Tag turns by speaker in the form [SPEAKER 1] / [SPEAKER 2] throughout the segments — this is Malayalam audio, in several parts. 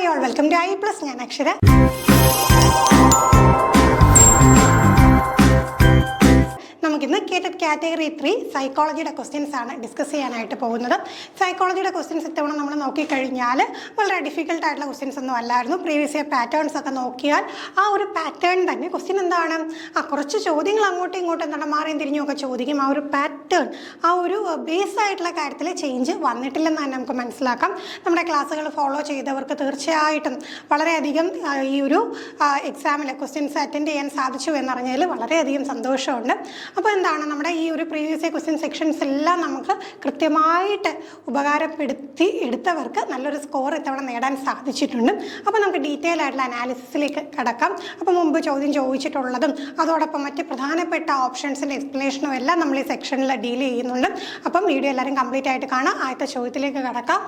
[SPEAKER 1] Hi all, welcome to I+. ഞാൻ അക്ഷര. നമുക്കിന്ന് കേട്ടറ്റ് കാറ്റഗറി 3 സൈക്കോളജിയുടെ ക്വസ്റ്റ്യൻസ് ആണ് ഡിസ്കസ് ചെയ്യാനായിട്ട് പോകുന്നത്. സൈക്കോളജിയുടെ ക്വസ്റ്റ്യൻസ് ഇത്തവണ നമ്മൾ നോക്കിക്കഴിഞ്ഞാൽ വളരെ ഡിഫിക്കൽട്ട് ആയിട്ടുള്ള ക്വസ്റ്റ്യൻസ് ഒന്നും അല്ലായിരുന്നു. പ്രീവിയസ് ഇയർ പാറ്റേൺസ് ഒക്കെ നോക്കിയാൽ ആ ഒരു പാറ്റേൺ തന്നെ ക്വസ്റ്റ്യൻ എന്താണ്, കുറച്ച് ചോദ്യങ്ങൾ അങ്ങോട്ടും ഇങ്ങോട്ടും എന്താണ് മാറിയും തിരിഞ്ഞും ഒക്കെ ചോദിക്കും. ആ ഒരു പാറ്റേൺ, ആ ഒരു ബേസ് ആയിട്ടുള്ള കാര്യത്തിൽ ചേഞ്ച് വന്നിട്ടില്ലെന്ന് തന്നെ നമുക്ക് മനസ്സിലാക്കാം. നമ്മുടെ ക്ലാസ്സുകൾ ഫോളോ ചെയ്തവർക്ക് തീർച്ചയായിട്ടും വളരെയധികം ഈ ഒരു എക്സാമിലെ ക്വസ്റ്റ്യൻസ് അറ്റൻഡ് ചെയ്യാൻ സാധിച്ചു എന്നറിഞ്ഞതിൽ വളരെയധികം സന്തോഷമുണ്ട്. അപ്പോൾ എന്താണ്, നമ്മുടെ ഈ ഒരു പ്രീവിയസ് ഇയർ ക്വസ്റ്റ്യൻ സെക്ഷൻസ് എല്ലാം നമുക്ക് കൃത്യമായിട്ട് ഉപകാരപ്പെടുത്തി എടുത്തവർക്ക് നല്ലൊരു സ്കോർ ഇത്തവണ നേടാൻ സാധിച്ചിട്ടുണ്ട്. അപ്പോൾ നമുക്ക് ഡീറ്റെയിൽ ആയിട്ടുള്ള അനാലിസിസിലേക്ക് കടക്കാം. അപ്പോൾ മുമ്പ് ചോദ്യം ചോദിച്ചിട്ടുള്ളതും അതോടൊപ്പം മറ്റ് പ്രധാനപ്പെട്ട ഓപ്ഷൻസിൻ്റെ എക്സ്പ്ലനേഷനും എല്ലാം നമ്മൾ ഈ സെക്ഷനിൽ ഡീൽ ചെയ്യുന്നുണ്ട്. അപ്പം വീഡിയോ എല്ലാവരും കംപ്ലീറ്റ് ആയിട്ട് കാണാം. ആദ്യത്തെ ചോദ്യത്തിലേക്ക് കടക്കാം.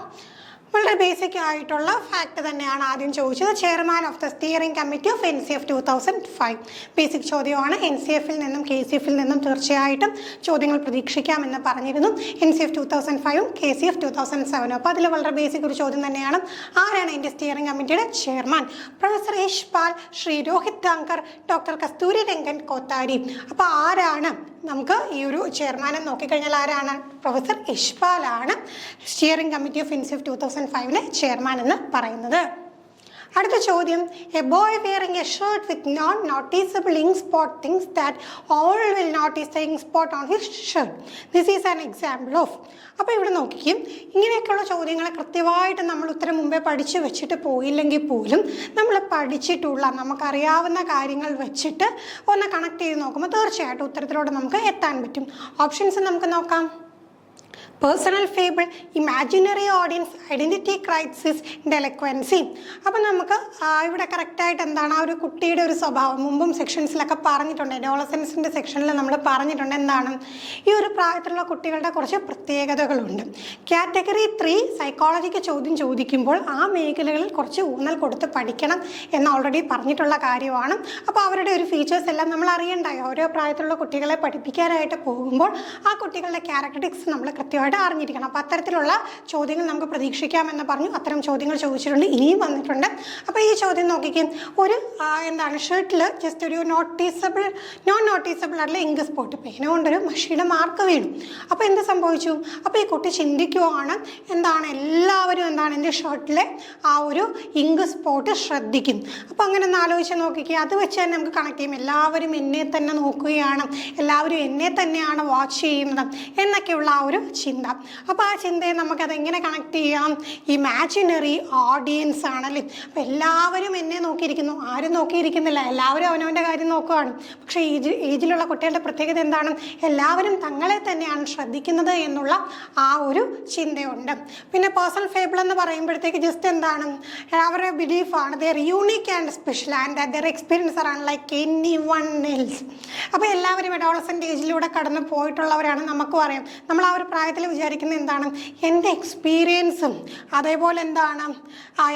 [SPEAKER 1] വളരെ ബേസിക് ആയിട്ടുള്ള ഫാക്ട് തന്നെയാണ് ആദ്യം ചോദിച്ചത്. Chairman of the steering committee of NCF 2005. Basic ചോദ്യമാണ്. NCFൽ നിന്നും KCFൽ നിന്നും തീർച്ചയായിട്ടും ചോദ്യങ്ങൾ പ്രതീക്ഷിക്കാമെന്ന് പറഞ്ഞിരുന്നു. NCF 2005ഉം KCF 2007. അപ്പോൾ അതിൽ വളരെ ബേസിക് ഒരു ചോദ്യം തന്നെയാണ്. ആരാണ് എൻ്റെ സ്റ്റിയറിംഗ് കമ്മിറ്റിയുടെ chairman? Professor Yashpal, Shri Rohit Dhankar, doctor Kasturi Rangan Kothari. അപ്പോൾ ആരാണ് നമുക്ക് ഈ ഒരു ചെയർമാനെ നോക്കിക്കഴിഞ്ഞാൽ ആരാണ്? പ്രൊഫസർ യശ്പാലാണ് സ്റ്റിയറിംഗ് കമ്മിറ്റി ഓഫ് NCF 2005ലെ ചെയർമാൻ എന്ന് പറയുന്നത്. അടുത്ത ചോദ്യം, a boy wearing a shirt with non noticeable ink spot thinks that all will notice the ink spot on his shirt. This is an example of. അപ്പോൾ ഇവിടെ നോക്കിക്കും, ഇങ്ങനെയൊക്കെയുള്ള ചോദ്യങ്ങൾ കൃത്യമായിട്ട് നമ്മൾ ഉത്തരം മുമ്പേ പഠിച്ചു വെച്ചിട്ട് പോയില്ലെങ്കിൽ പോലും നമ്മൾ പഠിച്ചിട്ടുള്ള നമുക്കറിയാവുന്ന കാര്യങ്ങൾ വെച്ചിട്ട് ഒന്ന് കണക്ട് ചെയ്ത് നോക്കുമ്പോൾ തീർച്ചയായിട്ടും ഉത്തരത്തിലൂടെ നമുക്ക് എത്താൻ പറ്റും. ഓപ്ഷൻസ് നമുക്ക് നോക്കാം. Personal fable, imaginary audience, identity crisis, delinquency. അപ്പം നമുക്ക് ഇവിടെ കറക്റ്റായിട്ട് എന്താണ് ആ ഒരു കുട്ടിയുടെ ഒരു സ്വഭാവം മുമ്പും സെക്ഷൻസിലൊക്കെ പറഞ്ഞിട്ടുണ്ട്. അഡോളസൻസിൻ്റെ സെക്ഷനിൽ നമ്മൾ പറഞ്ഞിട്ടുണ്ട് എന്താണ് ഈ ഒരു പ്രായത്തിലുള്ള കുട്ടികളുടെ കുറച്ച് പ്രത്യേകതകളുണ്ട്. കാറ്റഗറി 3 സൈക്കോളജിക്ക് ചോദ്യം ചോദിക്കുമ്പോൾ ആ മേഖലകളിൽ കുറച്ച് ഊന്നൽ കൊടുത്ത് പഠിക്കണം എന്ന് ഓൾറെഡി പറഞ്ഞിട്ടുള്ള കാര്യമാണ്. അപ്പോൾ അവരുടെ ഒരു ഫീച്ചേഴ്സ് എല്ലാം നമ്മൾ അറിയണ്ടായോ. ഓരോ പ്രായത്തിലുള്ള കുട്ടികളെ പഠിപ്പിക്കാനായിട്ട് പോകുമ്പോൾ ആ കുട്ടികളുടെ ക്യാരക്ടറിസ്റ്റിക്സ് നമ്മൾ കൃത്യമായിട്ട് അറിഞ്ഞിരിക്കണം. അപ്പോൾ അത്തരത്തിലുള്ള ചോദ്യങ്ങൾ നമുക്ക് പ്രതീക്ഷിക്കാമെന്ന് പറഞ്ഞു. അത്തരം ചോദ്യങ്ങൾ ചോദിച്ചിട്ടുണ്ട്, ഇനിയും വന്നിട്ടുണ്ട്. അപ്പോൾ ഈ ചോദ്യം നോക്കിക്കും, ഒരു എന്താണ് ഷർട്ടിൽ ജസ്റ്റ് ഒരു നോൺ നോട്ടീസബിൾ ആയിട്ടുള്ള ഇങ്ക് സ്പോട്ട്, പേന കൊണ്ടൊരു മഷിയുടെ മാർക്ക് വീണു. അപ്പോൾ എന്ത് സംഭവിച്ചു? അപ്പോൾ ഈ കുട്ടി ചിന്തിക്കുവാണ് എന്താണ് എല്ലാവരും എന്താണ് എൻ്റെ ഷർട്ടിലെ ആ ഒരു ഇങ്ക് സ്പോട്ട് ശ്രദ്ധിക്കും. അപ്പോൾ അങ്ങനെ ഒന്ന് ആലോചിച്ച് നോക്കിക്കുക. അത് വെച്ച് തന്നെ നമുക്ക് കണക്ട് ചെയ്യും. എല്ലാവരും എന്നെ തന്നെ നോക്കുകയാണ്, എല്ലാവരും എന്നെ തന്നെയാണ് വാച്ച് ചെയ്യുന്നത് എന്നൊക്കെയുള്ള ആ ഒരു ചിന്ത. അപ്പോൾ ആ ചിന്തയെ നമുക്കതെങ്ങനെ കണക്ട് ചെയ്യാം? ഇമാജിനറി ഓഡിയൻസ് ആണല്ലേ. അപ്പോൾ എല്ലാവരും എന്നെ നോക്കിയിരിക്കുന്നു, ആരും നോക്കിയിരിക്കുന്നില്ല, എല്ലാവരും അവനവൻ്റെ കാര്യം നോക്കുകയാണ്. പക്ഷേ ഏജിലുള്ള കുട്ടികളുടെ പ്രത്യേകത എന്താണ്? എല്ലാവരും തങ്ങളെ തന്നെയാണ് ശ്രദ്ധിക്കുന്നത് എന്നുള്ള ആ ഒരു ചിന്തയുണ്ട്. പിന്നെ പേഴ്സണൽ ഫേബിൾ എന്ന് പറയുമ്പോഴത്തേക്ക് ജസ്റ്റ് എന്താണ് അവരുടെ ബിലീഫാണ് their unique and special and their experience ആണ് ലൈക്ക് എനി വൺ എൽസ്. അപ്പോൾ എല്ലാവരും അഡോളസൻ്റ് ഏജിലൂടെ കടന്നു പോയിട്ടുള്ളവരാണ്. നമുക്കും അറിയാം, നമ്മൾ ആ ഒരു പ്രായത്തിൽ വിചാരിക്കുന്നത് എന്താണ് എൻ്റെ എക്സ്പീരിയൻസും അതേപോലെ എന്താണ്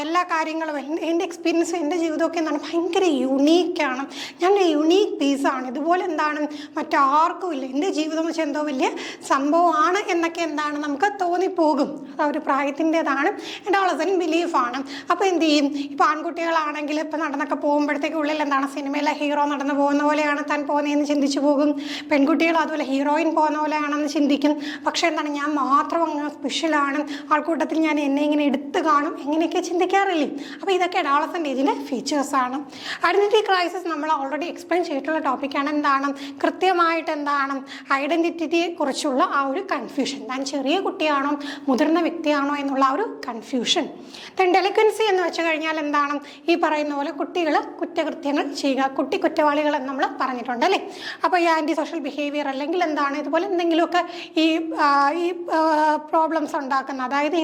[SPEAKER 1] എല്ലാ കാര്യങ്ങളും എൻ്റെ എക്സ്പീരിയൻസും എൻ്റെ ജീവിതമൊക്കെ എന്താണ് ഭയങ്കര യുണീക്കാണ്, ഞാനൊരു യുണീക്ക് പീസാണ്, ഇതുപോലെ എന്താണ് മറ്റാർക്കും ഇല്ല, എൻ്റെ ജീവിതം വെച്ച് എന്തോ വലിയ സംഭവമാണ് എന്നൊക്കെ എന്താണ് നമുക്ക് തോന്നിപ്പോകും. അത് ഒരു പ്രായത്തിൻ്റെതാണ്, അഡോളസൻ്റ് ബിലീഫാണ്. അപ്പോൾ എന്ത് ചെയ്യും? ഇപ്പോൾ ആൺകുട്ടികളാണെങ്കിൽ ഇപ്പോൾ നടന്നൊക്കെ പോകുമ്പോഴത്തേക്ക് ഉള്ളിൽ എന്താണ് സിനിമയിലെ ഹീറോ നടന്നു പോകുന്ന പോലെയാണ് താൻ പോകുന്നതെന്ന് ചിന്തിച്ചു പോകും. പെൺകുട്ടികൾ അതുപോലെ ഹീറോയിൻ പോകുന്ന പോലെയാണെന്ന് ചിന്തിക്കും. പക്ഷേ എന്താണ് ഞാൻ മാത്രം അങ്ങനെ സ്പെഷ്യലാണ്, ആൾക്കൂട്ടത്തിൽ ഞാൻ എന്നെ ഇങ്ങനെ എടുത്ത് കാണും, എങ്ങനെയൊക്കെ ചിന്തിക്കാറില്ലേ. അപ്പോൾ ഇതൊക്കെ അഡോളസൻ്റ് ഏജിലെ ഫീച്ചേഴ്സാണ്. ഐഡൻറ്റിറ്റി ക്രൈസിസ് നമ്മൾ ഓൾറെഡി എക്സ്പ്ലെയിൻ ചെയ്തിട്ടുള്ള ടോപ്പിക്കാണ്. എന്താണ് കൃത്യമായിട്ട് എന്താണ് ഐഡൻറ്റിറ്റിയെ കുറിച്ചുള്ള ആ ഒരു കൺഫ്യൂഷൻ, താൻ ചെറിയ കുട്ടിയാണോ മുതിർന്ന വ്യക്തിയാണോ എന്നുള്ള ആ ഒരു കൺഫ്യൂഷൻ. ദെൻ ഡെലിക്വൻസി എന്ന് വെച്ച് കഴിഞ്ഞാൽ എന്താണ് ഈ പറയുന്ന പോലെ കുട്ടികൾ കുറ്റകൃത്യങ്ങൾ ചെയ്യുക, കുറ്റവാളികൾ എന്ന് നമ്മൾ പറഞ്ഞിട്ടുണ്ട് അല്ലേ. അപ്പോൾ ഈ ആൻറ്റി സോഷ്യൽ ബിഹേവിയർ അല്ലെങ്കിൽ എന്താണ് ഇതുപോലെ എന്തെങ്കിലുമൊക്കെ ഈ പ്രോബ്ലംസ് ഉണ്ടാക്കുന്ന, അതായത്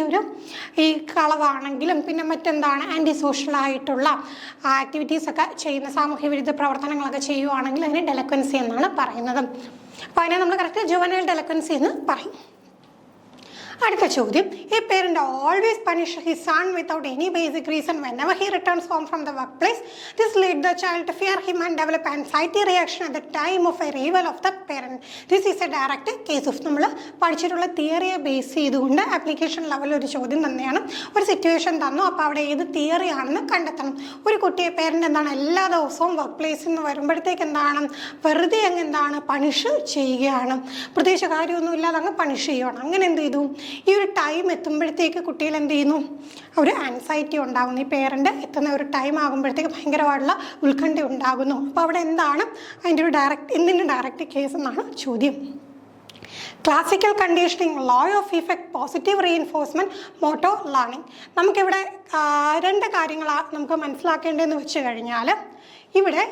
[SPEAKER 1] ഈ കളവാണെങ്കിലും പിന്നെ മറ്റെന്താണ് ആൻറ്റി സോഷ്യലായിട്ടുള്ള ആക്ടിവിറ്റീസൊക്കെ ചെയ്യുന്ന സാമൂഹ്യ വിരുദ്ധ പ്രവർത്തനങ്ങളൊക്കെ ചെയ്യുവാണെങ്കിൽ അതിന് ഡെലിക്വൻസി എന്നാണ് പറയുന്നത്. അപ്പോൾ അതിനെ നമ്മൾ കറക്റ്റ് ജുവനൈൽ ഡെലിക്വൻസി എന്ന് പറയും. അടുത്ത ചോദ്യം, a parent always punish his son without any basic reason whenever he returns home from the work place. This lead the child to fear him and develop anxiety reaction at the time of arrival of the parent. This is a direct case of. നമ്മൾ പഠിച്ചിട്ടുള്ള തിയറിയെ ബേസ് ചെയ്തുകൊണ്ട് ആപ്ലിക്കേഷൻ ലെവലിൽ ഒരു ചോദ്യം തന്നെയാണ്. ഒരു സിറ്റുവേഷൻ തന്നു, അപ്പോൾ അവിടെ ഏത് തിയറി ആണെന്ന് കണ്ടെത്തണം. ഒരു കുട്ടിയെ പേരന്റ് എന്താണ് എല്ലാ ദിവസവും വർക്ക് പ്ലേസിൽ നിന്ന് വരുമ്പോഴത്തേക്ക് എന്താണ് വെറുതെ അങ്ങ് എന്താണ് പണിഷ് ചെയ്യുകയാണ്. പ്രത്യേകിച്ച് കാര്യമൊന്നുമില്ലാതെ അങ്ങ് പണിഷ് ചെയ്യുകയാണ്. അങ്ങനെ എന്ത് ചെയ്തു, ഈ ഒരു ടൈം എത്തുമ്പോഴത്തേക്ക് കുട്ടികൾ എന്ത് ചെയ്യുന്നു, ഒരു ആൻസൈറ്റി ഉണ്ടാകുന്നു. ഈ പേരൻ്റ് എത്തുന്ന ഒരു ടൈം ആകുമ്പോഴത്തേക്ക് ഭയങ്കരമായിട്ടുള്ള ഉത്കണ്ഠ ഉണ്ടാകുന്നു. അപ്പോൾ അവിടെ എന്താണ് അതിൻ്റെ ഒരു എന്തിൻ്റെ ഡയറക്റ്റ് കേസ് എന്നാണ് ചോദ്യം. Classical conditioning, law of effect, positive reinforcement, motor learning. നമുക്കിവിടെ രണ്ട് കാര്യങ്ങളാണ് നമുക്ക് മനസ്സിലാക്കേണ്ടതെന്ന് വെച്ച് കഴിഞ്ഞാൽ, ഇവിടെ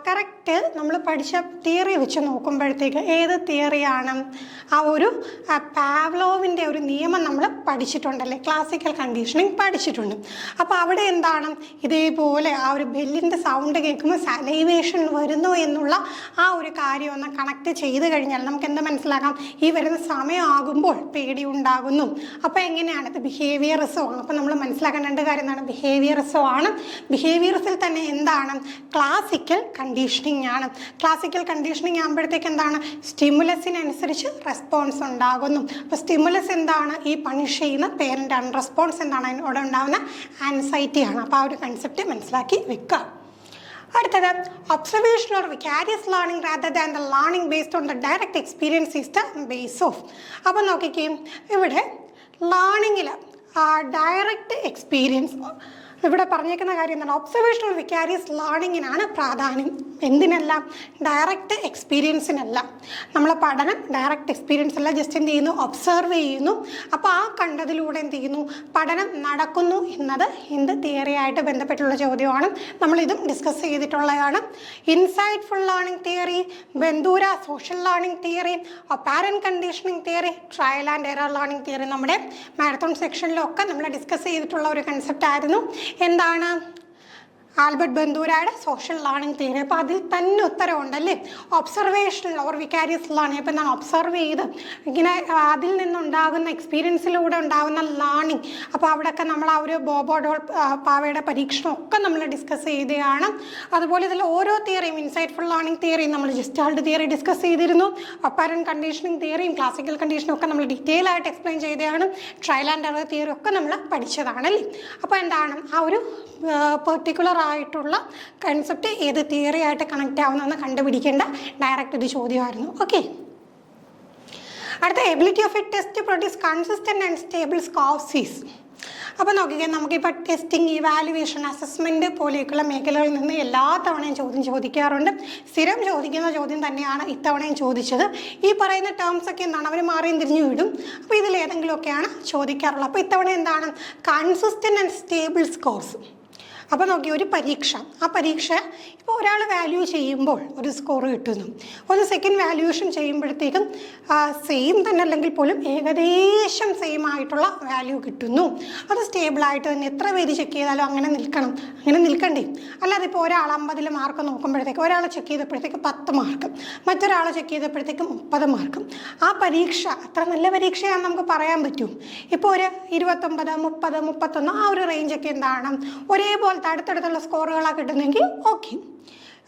[SPEAKER 1] കറക്റ്റ് നമ്മൾ പഠിച്ച തിയറി വെച്ച് നോക്കുമ്പോഴത്തേക്ക് ഏത് തിയറിയാണ്, ആ ഒരു പാവ്ലോവിൻ്റെ ഒരു നിയമം നമ്മൾ പഠിച്ചിട്ടുണ്ടല്ലേ, ക്ലാസിക്കൽ കണ്ടീഷനിങ് പഠിച്ചിട്ടുണ്ട്. അപ്പോൾ അവിടെ എന്താണ് ഇതേപോലെ ആ ഒരു ബെല്ലിൻ്റെ സൗണ്ട് കേൾക്കുമ്പോൾ സലൈവേഷൻ വരുന്നു എന്നുള്ള ആ ഒരു കാര്യം ഒന്ന് കണക്ട് ചെയ്ത് കഴിഞ്ഞാൽ നമുക്ക് എന്താ മനസ്സിലാക്കാം, ഈ വരുന്ന സമയമാകുമ്പോൾ പേടി ഉണ്ടാകുന്നു. അപ്പോൾ എങ്ങനെയാണ് ഇത് ബിഹേവിയറിസം ആണ്. അപ്പോൾ നമ്മൾ മനസ്സിലാക്കാൻ രണ്ട് കാര്യം എന്താണ്, ബിഹേവിയറിസം ആണ്. ബിഹേവിയറിസിൽ തന്നെ എന്താണ് ക്ലാസിക്കൽ കണ്ടീഷനിങ് ആണ്. ക്ലാസിക്കൽ കണ്ടീഷനിങ് ആകുമ്പോഴത്തേക്ക് എന്താണ് സ്റ്റിമുലസിനനുസരിച്ച് റെസ്പോൺസ് ഉണ്ടാകുന്നു. അപ്പോൾ സ്റ്റിമുലസ് എന്താണ്, ഈ പണിഷ് ചെയ്യുന്ന പേരൻ്റ് ആണ്. റെസ്പോൺസ് എന്താണ്, അതിനോട് ഉണ്ടാകുന്ന ആൻസൈറ്റി ആണ്. അപ്പോൾ ആ ഒരു കൺസെപ്റ്റ് മനസ്സിലാക്കി വെക്കുക. അടുത്തത്, observation or vicarious learning rather than the learning based on the direct experience is the base of. അപ്പോൾ നോക്കിക്കേ, ഇവിടെ ലേണിങ്ങിൽ ഡയറക്റ്റ് എക്സ്പീരിയൻസ് ഇവിടെ പറഞ്ഞേക്കുന്ന കാര്യം എന്താണ്, ഒബ്സർവേഷണൽ വികാരിയസ് ലേണിങ്ങിനാണ് പ്രാധാന്യം. എന്തിനല്ല, ഡയറക്റ്റ് എക്സ്പീരിയൻസിനല്ല. നമ്മളെ പഠനം ഡയറക്റ്റ് എക്സ്പീരിയൻസ് അല്ല, ജസ്റ്റ് എന്ത് ചെയ്യുന്നു, ഒബ്സർവ് ചെയ്യുന്നു. അപ്പോൾ ആ കണ്ടതിലൂടെ എന്ത് ചെയ്യുന്നു, പഠനം നടക്കുന്നു എന്നത് എന്ത് തിയറിയായിട്ട് ബന്ധപ്പെട്ടുള്ള ചോദ്യമാണ്. നമ്മളിതും ഡിസ്കസ് ചെയ്തിട്ടുള്ളതാണ്. Insightful learning theory, Bandura social learning theory, apparent conditioning theory, trial and error learning theory നമ്മുടെ മാരത്തോൺ സെക്ഷനിലൊക്കെ നമ്മൾ ഡിസ്കസ് ചെയ്തിട്ടുള്ള ഒരു കൺസെപ്റ്റ് ആയിരുന്നു. എന്താണ്, ആൽബർട്ട് ബന്ധൂരയുടെ സോഷ്യൽ ലേണിംഗ് തിയറി. അപ്പോൾ അതിൽ തന്നെ ഉത്തരവുണ്ടല്ലേ, ഒബ്സർവേഷണൽ ഓർ വികാരിയസ് ലേണിംഗ്. അപ്പോൾ എന്താണ്, ഒബ്സർവ് ചെയ്ത് ഇങ്ങനെ അതിൽ നിന്നുണ്ടാകുന്ന എക്സ്പീരിയൻസിലൂടെ ഉണ്ടാകുന്ന ലേണിംഗ്. അപ്പോൾ അവിടെയൊക്കെ നമ്മൾ ആ ഒരു ബോബോഡോൾ പാവയുടെ പരീക്ഷണമൊക്കെ നമ്മൾ ഡിസ്കസ് ചെയ്തതാണ്. അതുപോലെ ഇതിൽ ഓരോ തിയറിയും, ഇൻസൈറ്റ്ഫുൾ ലേണിംഗ് തിയറിയും നമ്മൾ ജസ്റ്റാൾഡ് തിയറി ഡിസ്കസ് ചെയ്തിരുന്നു. അപ്പാരന്റ് കണ്ടീഷനിങ് തിയറിയും ക്ലാസിക്കൽ കണ്ടീഷനും ഒക്കെ നമ്മൾ ഡീറ്റെയിൽ ആയിട്ട് എക്സ്പ്ലെയിൻ ചെയ്തതാണ്. ട്രയൽ ആൻഡ് എറർ തിയറി ഒക്കെ നമ്മൾ പഠിച്ചതാണല്ലേ. അപ്പോൾ എന്താണ്, ആ ഒരു പെർട്ടിക്കുലർ ആയിട്ടുള്ള കൺസെപ്റ്റ് ഏത് തിയറി ആയിട്ട് കണക്റ്റ് ആവുന്നതെന്ന് കണ്ടുപിടിക്കേണ്ട ഡയറക്റ്റ് ഒരു ചോദ്യമായിരുന്നു. ഓക്കെ, അടുത്ത, ability of a test produce consistent and stable scores is. അപ്പോൾ നോക്കിക്കേ, നമുക്കിപ്പോൾ ടെസ്റ്റിംഗ്, ഇവാലുവേഷൻ, അസസ്മെൻറ്റ് പോലെയൊക്കെയുള്ള മേഖലകളിൽ നിന്ന് എല്ലാ തവണയും ചോദ്യം ചോദിക്കാറുണ്ട്. സ്ഥിരം ചോദിക്കുന്ന ചോദ്യം തന്നെയാണ് ഇത്തവണയും ചോദിച്ചത്. ഈ പറയുന്ന ടേംസ് ഒക്കെ എന്താണ്, അവർ മാറിയും തിരിഞ്ഞു വിടും. അപ്പോൾ ഇതിലേതെങ്കിലുമൊക്കെയാണ് ചോദിക്കാറുള്ളത്. അപ്പോൾ ഇത്തവണ എന്താണ്, കൺസിസ്റ്റന്റ് ആൻഡ് സ്റ്റേബിൾ സ്കോർസ്. അപ്പോൾ നോക്കി, ഒരു പരീക്ഷ, ആ പരീക്ഷ ഇപ്പോൾ ഒരാൾ വാല്യൂ ചെയ്യുമ്പോൾ ഒരു സ്കോർ കിട്ടുന്നു, ഒരു സെക്കൻഡ് വാല്യൂവേഷൻ ചെയ്യുമ്പോഴത്തേക്കും സെയിം തന്നെ അല്ലെങ്കിൽ പോലും ഏകദേശം സെയിം ആയിട്ടുള്ള വാല്യൂ കിട്ടുന്നു. അത് സ്റ്റേബിളായിട്ട് തന്നെ എത്ര പേര് ചെക്ക് ചെയ്താലും അങ്ങനെ നിൽക്കണം, അങ്ങനെ നിൽക്കണ്ടേ. അല്ലാതെ ഇപ്പോൾ ഒരാൾ 50 മാർക്ക് നോക്കുമ്പോഴത്തേക്ക് ഒരാൾ ചെക്ക് ചെയ്തപ്പോഴത്തേക്ക് 10 മാർക്ക്, മറ്റൊരാൾ ചെക്ക് ചെയ്തപ്പോഴത്തേക്കും 30 മാർക്ക്. ആ പരീക്ഷ അത്ര നല്ല പരീക്ഷയാണെന്ന് നമുക്ക് പറയാൻ പറ്റും. ഇപ്പോൾ ഒരു 29, 30, 31 ആ ഒരു റേഞ്ചൊക്കെ എന്താണ് ഒരേപോലെ അടുത്തടുത്തുള്ള സ്കോറുകളാണ് കിട്ടുന്നെങ്കിൽ ഓക്കെ.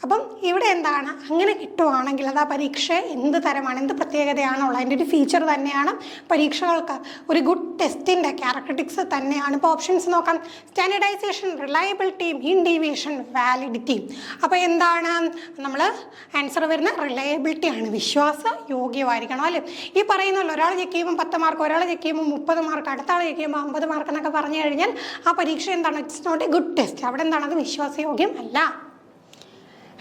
[SPEAKER 1] അപ്പം ഇവിടെ എന്താണ്, അങ്ങനെ കിട്ടുവാണെങ്കിൽ അത് ആ പരീക്ഷ എന്ത് തരമാണ്, എന്ത് പ്രത്യേകതയാണുള്ളത്, അതിൻ്റെ ഒരു ഫീച്ചർ തന്നെയാണ് പരീക്ഷകൾക്ക് ഒരു ഗുഡ് ടെസ്റ്റിൻ്റെ ക്യാരക്ടറിസ്റ്റിക്സ് തന്നെയാണ്. ഇപ്പോൾ ഓപ്ഷൻസ് നോക്കാം, standardisation, reliability, mean deviation, validity. അപ്പോൾ എന്താണ് നമ്മൾ ആൻസർ വരുന്ന റിലയബിലിറ്റി ആണ്, വിശ്വാസ യോഗ്യമായിരിക്കണം അല്ലേ. ഈ പറയുന്നല്ലോ, ഒരാൾ ചെക്ക് ചെയ്യുമ്പോൾ 10 മാർക്ക്, ഒരാൾ ചെക്ക് ചെയ്യുമ്പോൾ 30 മാർക്ക്, അടുത്ത ആൾ ചെക്ക് ചെയ്യുമ്പോൾ 50 മാർക്ക് എന്നൊക്കെ പറഞ്ഞു കഴിഞ്ഞാൽ ആ പരീക്ഷ എന്താണ്, it's not a good test. അവിടെ എന്താണ്, അത് വിശ്വാസയോഗ്യം അല്ല.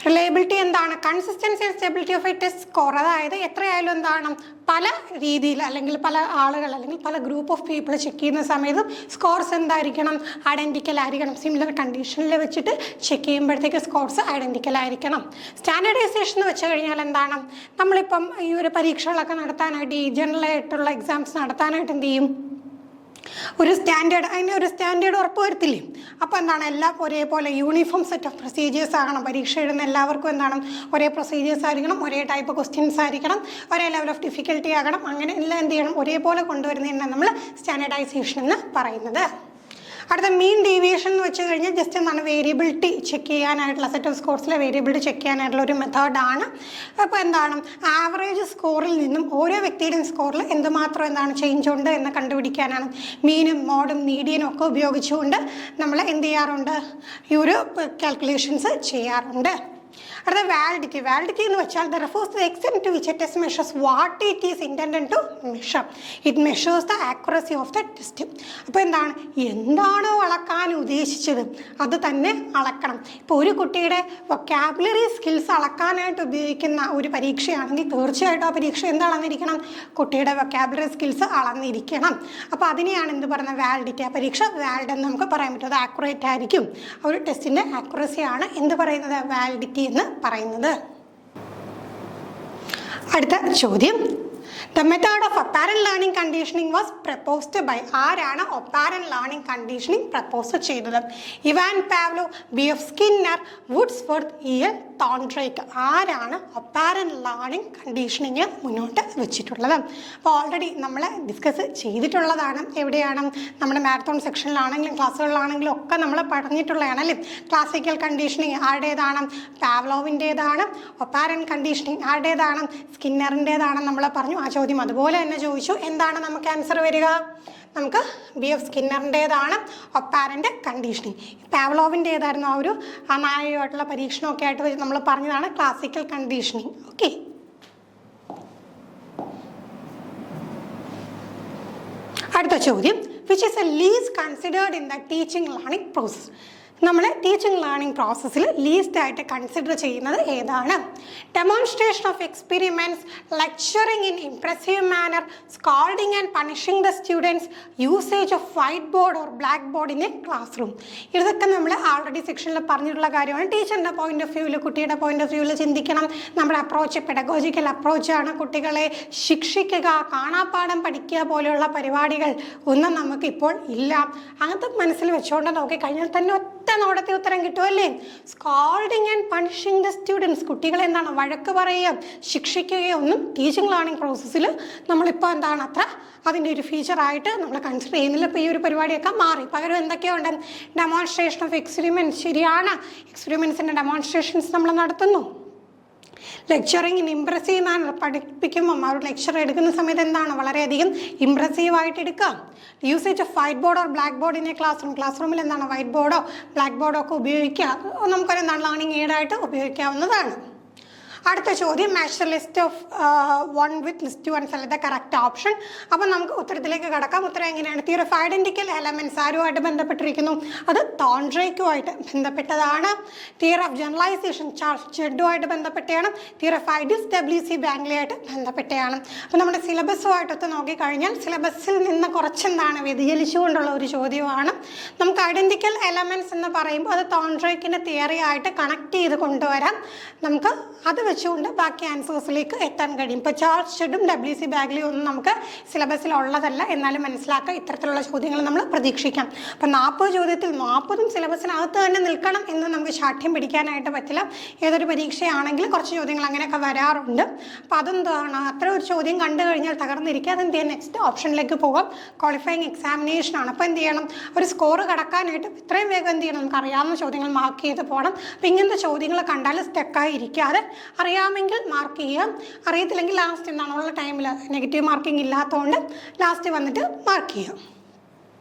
[SPEAKER 1] റിലയബിലിറ്റി എന്താണ്, consistency and stability of a test score. അതായത് എത്രയായാലും എന്താണ്, പല രീതിയിൽ അല്ലെങ്കിൽ പല ആളുകൾ അല്ലെങ്കിൽ പല ഗ്രൂപ്പ് ഓഫ് പീപ്പിൾ ചെക്ക് ചെയ്യുന്ന സമയത്തും സ്കോർസ് എന്തായിരിക്കണം, ഐഡൻറ്റിക്കൽ ആയിരിക്കണം. സിമിലർ കണ്ടീഷനിൽ വെച്ചിട്ട് ചെക്ക് ചെയ്യുമ്പോഴത്തേക്ക് സ്കോർസ് ഐഡൻറ്റിക്കൽ ആയിരിക്കണം. സ്റ്റാൻഡർഡൈസേഷൻ എന്ന് വെച്ച് കഴിഞ്ഞാൽ എന്താണ്, നമ്മളിപ്പം ഈ ഒരു പരീക്ഷകളൊക്കെ നടത്താനായിട്ട്, ഈ ജനറൽ ആയിട്ടുള്ള എക്സാംസ് നടത്താനായിട്ട് എന്ത് ചെയ്യും, ഒരു സ്റ്റാൻഡേർഡ്, അതിൻ്റെ ഒരു സ്റ്റാൻഡേർഡ് ഉറപ്പ് വരുത്തില്ലേ? അപ്പോൾ എന്താണ്, എല്ലാം ഒരേപോലെ യൂണിഫോം സെറ്റ് ഓഫ് പ്രൊസീജിയേഴ്സ് ആകണം. പരീക്ഷ എഴുതുന്ന എല്ലാവർക്കും എന്താണ്, ഒരേ പ്രൊസീജിയേഴ്സ് ആയിരിക്കണം, ഒരേ ടൈപ്പ് ക്വസ്റ്റ്യൻസ് ആയിരിക്കണം, ഒരേ ലെവൽ ഓഫ് ഡിഫിക്കൽട്ടി ആകണം. അങ്ങനെ എല്ലാം എന്ത് ചെയ്യണം, ഒരേപോലെ കൊണ്ടുവരുന്നതിനാണ് നമ്മൾ സ്റ്റാൻഡേർഡൈസേഷൻ എന്ന് പറയുന്നത്. അടുത്ത മീൻ ഡീവിയേഷൻ എന്ന് വെച്ച് കഴിഞ്ഞാൽ ജസ്റ്റ് എന്താണ്, വേരിയബിലിറ്റി ചെക്ക് ചെയ്യാനായിട്ടുള്ള, സെറ്റ് ഓഫ് സ്കോർസിലെ വേരിയബിലിറ്റി ചെക്ക് ചെയ്യാനായിട്ടുള്ള ഒരു മെത്തേഡാണ്. അപ്പോൾ എന്താണ്, ആവറേജ് സ്കോറിൽ നിന്നും ഓരോ വ്യക്തിയുടെയും സ്കോറിൽ എന്തുമാത്രം എന്താണ് ചേഞ്ച് ഉണ്ട് എന്ന് കണ്ടുപിടിക്കാനാണ് മീനും മോഡും മീഡിയനും ഒക്കെ ഉപയോഗിച്ചുകൊണ്ട് നമ്മൾ എന്ത് ചെയ്യാറുണ്ട്, ഈ ഒരു കാൽക്കുലേഷൻസ് ചെയ്യാറുണ്ട്. അടുത്ത വാലിഡിറ്റി. വാലിഡിറ്റി എന്ന് വെച്ചാൽ the refers to the extent to which a test measures what it is intended to measure. It measures the accuracy of the test. അപ്പോൾ എന്താണ്, എന്താണോ അളക്കാൻ ഉദ്ദേശിച്ചത് അത് തന്നെ അളക്കണം. ഇപ്പോൾ ഒരു കുട്ടിയുടെ വൊക്കാബുലറി സ്കിൽസ് അളക്കാനായിട്ട് ഉപയോഗിക്കുന്ന ഒരു പരീക്ഷയാണെങ്കിൽ തീർച്ചയായിട്ടും ആ പരീക്ഷ എന്താണെന്നിരിക്കണം, കുട്ടിയുടെ വൊക്കാബുലറി സ്കിൽസ് അളന്നിരിക്കണം. അപ്പോൾ അതിനെയാണ് എന്ത് പറയുന്നത്, വാലിഡിറ്റി. ആ പരീക്ഷ വാലിഡ് എന്ന് നമുക്ക് പറയാൻ പറ്റും, അത് ആക്യുറേറ്റ് ആയിരിക്കും. ആ ഒരു ടെസ്റ്റിൻ്റെ ആക്യുറസിയാണ് എന്ത് പറയുന്നത്, വാലിഡിറ്റി എന്ന് പറയുന്നത്. അടുത്ത ചോദ്യം, The method of apparent learning conditioning was proposed by ആരാണ് apparent learning conditioning പ്രപ്പോസ് ചെയ്തത്? Ivan Pavlov, B.F. Skinner, Woodworth, E.L. Thorndike. ആരാണ് apparent learning conditioning മുന്നോട്ട് വെച്ചിട്ടുള്ളത്? അപ്പോൾ ഓൾറെഡി നമ്മൾ ഡിസ്കസ് ചെയ്തിട്ടുള്ളതാണ്. എവിടെയാണ്, നമ്മുടെ മാരത്തോൺ സെക്ഷനിലാണെങ്കിലും ക്ലാസ്സുകളിലാണെങ്കിലും ഒക്കെ നമ്മൾ പറഞ്ഞിട്ടുള്ളതാണ് അല്ലേ. ക്ലാസിക്കൽ കണ്ടീഷനിങ് ആരുടേതാണ്, പാവ്ലോവിൻ്റേതാണ്. apparent കണ്ടീഷനിങ് ആരുടേതാണ്, സ്കിന്നറിൻ്റേതാണ് നമ്മൾ പറഞ്ഞു. ആ ചോദ്യം അതുപോലെ തന്നെ ചോദിച്ചു. എന്താണ് നമുക്ക് ആൻസർ വരിക, നമുക്ക് B.F. സ്കിന്നറിൻ്റേതാണ് ഒപ്പാരൻ്റ് കണ്ടീഷനിങ്. പാവ്ലോവിൻ്റെ ഏതായിരുന്നു, ആ ഒരു നായകമായിട്ടുള്ള പരീക്ഷണമൊക്കെ ആയിട്ട് നമ്മൾ പറഞ്ഞതാണ് ക്ലാസിക്കൽ കണ്ടീഷനിങ്. ഓക്കെ, അടുത്ത ചോദ്യം, which is a least considered in the teaching learning process? നമ്മൾ ടീച്ചിങ് ലേണിംഗ് പ്രോസസ്സിൽ ലീസ്റ്റ് ആയിട്ട് കൺസിഡർ ചെയ്യുന്നത് ഏതാണ്? Demonstration of experiments, lecturing in impressive manner, scolding and punishing the students, usage of whiteboard or blackboard in a classroom. ഇതൊക്കെ നമ്മൾ ആൾറെഡി സെക്ഷനിൽ പറഞ്ഞിട്ടുള്ള കാര്യമാണ്. ടീച്ചറിൻ്റെ പോയിന്റ് ഓഫ് വ്യൂവിൽ, കുട്ടിയുടെ പോയിന്റ് ഓഫ് വ്യൂവിൽ ചിന്തിക്കണം. നമ്മുടെ അപ്രോച്ച് പെഡഗോജിക്കൽ അപ്രോച്ചാണ്. കുട്ടികളെ ശിക്ഷിക്കുക, കാണാപ്പാഠം പഠിക്കുക പോലെയുള്ള പരിപാടികൾ ഒന്നും നമുക്കിപ്പോൾ ഇല്ല. അത് മനസ്സിൽ വെച്ചുകൊണ്ട് നോക്കിക്കഴിഞ്ഞാൽ തന്നെ ഒറ്റ നോടത്തെ ഉത്തരം കിട്ടുമല്ലേ. സ്കോൾഡിങ് ആൻഡ് പണിഷിംഗ് ദ സ്റ്റുഡൻസ്, കുട്ടികളെ എന്താണ് വഴക്ക് പറയുക, ശിക്ഷിക്കുകയോ ഒന്നും ടീച്ചിങ് ലേണിംഗ് പ്രോസസ്സിൽ നമ്മളിപ്പോൾ എന്താണ് അത്ര അതിൻ്റെ ഒരു ഫീച്ചറായിട്ട് നമ്മൾ കൺസിഡർ ചെയ്യുന്നില്ല. ഇപ്പോൾ ഈ ഒരു പരിപാടിയൊക്കെ മാറി. പകരം എന്തൊക്കെയുണ്ട്, ഡെമോൺസ്ട്രേഷൻ ഓഫ് എക്സ്പെരിമെൻറ്റ്സ്. ശരിയാണ്, എക്സ്പെരിമെൻറ്റ്സിൻ്റെ ഡെമോൺസ്ട്രേഷൻസ് നമ്മൾ നടത്തുന്നു. ലെക്ചറിങ് ഇൻ ഇംപ്രസീവ് മാനർ, പഠിപ്പിക്കുമ്പം ആ ഒരു ലെക്ചർ എടുക്കുന്ന സമയത്ത് എന്താണ് വളരെയധികം ഇംപ്രസീവായിട്ട് എടുക്കുക. Usage of whiteboard or blackboard in a class room, class റൂമിൽ എന്താണ് വൈറ്റ് ബോർഡോ ബ്ലാക്ക് ബോർഡോ ഒക്കെ ഉപയോഗിക്കുക. നമുക്കൊരു എന്താണ് ലേണിംഗ് എയ്ഡായിട്ട് ഉപയോഗിക്കാവുന്നതാണ്. അടുത്ത ചോദ്യം, match list of 1 with list 1 select the correct option. അപ്പം നമുക്ക് ഉത്തരത്തിലേക്ക് കടക്കാം. ഉത്തരം എങ്ങനെയാണ്? തിയറി ഓഫ് ഐഡന്റിക്കൽ എലമെന്റ്സ് ആരുമായിട്ട് ബന്ധപ്പെട്ടിരിക്കുന്നു? അത് തോൺഡ്രേക്കുമായിട്ട് ബന്ധപ്പെട്ടതാണ്. തിയറി ഓഫ് ജനറലൈസേഷൻ ചാൾസ് ജെഡുമായിട്ട് ബന്ധപ്പെട്ടാണ്. Theory of ideals W.C. ബാംഗ്ലിയായിട്ട് ബന്ധപ്പെട്ടാണ്. അപ്പോൾ നമ്മുടെ സിലബസുമായിട്ടൊക്കെ നോക്കിക്കഴിഞ്ഞാൽ സിലബസിൽ നിന്ന് കുറച്ചെന്താണ് വ്യതിചലിച്ചുകൊണ്ടുള്ള ഒരു ചോദ്യമാണ്. നമുക്ക് ഐഡന്റിക്കൽ എലമെന്റ്സ് എന്ന് പറയുമ്പോൾ അത് തോൺഡ്രേക്കിൻ്റെ തിയറി ആയിട്ട് കണക്ട് ചെയ്ത് കൊണ്ടുവരാം. നമുക്ക് അത് വെച്ചുകൊണ്ട് ബാക്കി ആൻസേഴ്സിലേക്ക് എത്താൻ കഴിയും. ഇപ്പോൾ ചാൾസ് ജെഡും W.C. ബാഗ്ലിയും ഒന്നും നമുക്ക് സിലബസിലുള്ളതല്ല, എന്നാലും മനസ്സിലാക്കുക ഇത്തരത്തിലുള്ള ചോദ്യങ്ങൾ നമ്മൾ പ്രതീക്ഷിക്കാം. അപ്പം 40 ചോദ്യത്തിൽ 40ഉം സിലബസിനകത്ത് തന്നെ നിൽക്കണം എന്ന് നമുക്ക് ശാഠ്യം പിടിക്കാനായിട്ട് പറ്റില്ല. ഏതൊരു പരീക്ഷയാണെങ്കിലും കുറച്ച് ചോദ്യങ്ങൾ അങ്ങനെയൊക്കെ വരാറുണ്ട്. അപ്പോൾ അതെന്താണ്, അത്ര ഒരു ചോദ്യം കണ്ടു കഴിഞ്ഞാൽ തകർന്നിരിക്കുക. അതെന്ത് ചെയ്യാം, നെക്സ്റ്റ് ഓപ്ഷനിലേക്ക് പോകാം. ക്വാളിഫയിങ് എക്സാമിനേഷനാണ്. അപ്പോൾ എന്ത് ചെയ്യണം, ഒരു സ്കോർ കടക്കാനായിട്ട് ഇത്രയും വേഗം എന്ത് ചെയ്യണം, നമുക്ക് അറിയാവുന്ന ചോദ്യങ്ങൾ മാർക്ക് ചെയ്ത് പോകണം. അപ്പോൾ ഇങ്ങനത്തെ ചോദ്യങ്ങൾ കണ്ടാൽ സ്റ്റക്കായി ഇരിക്കാതെ അറിയാമെങ്കിൽ മാർക്ക് ചെയ്യുക, അറിയത്തില്ലെങ്കിൽ ലാസ്റ്റ് എന്താണ് ഉള്ള ടൈമിൽ നെഗറ്റീവ് മാർക്കിംഗ് ഇല്ലാത്തതുകൊണ്ട് ലാസ്റ്റ് വന്നിട്ട് മാർക്ക് ചെയ്യുക.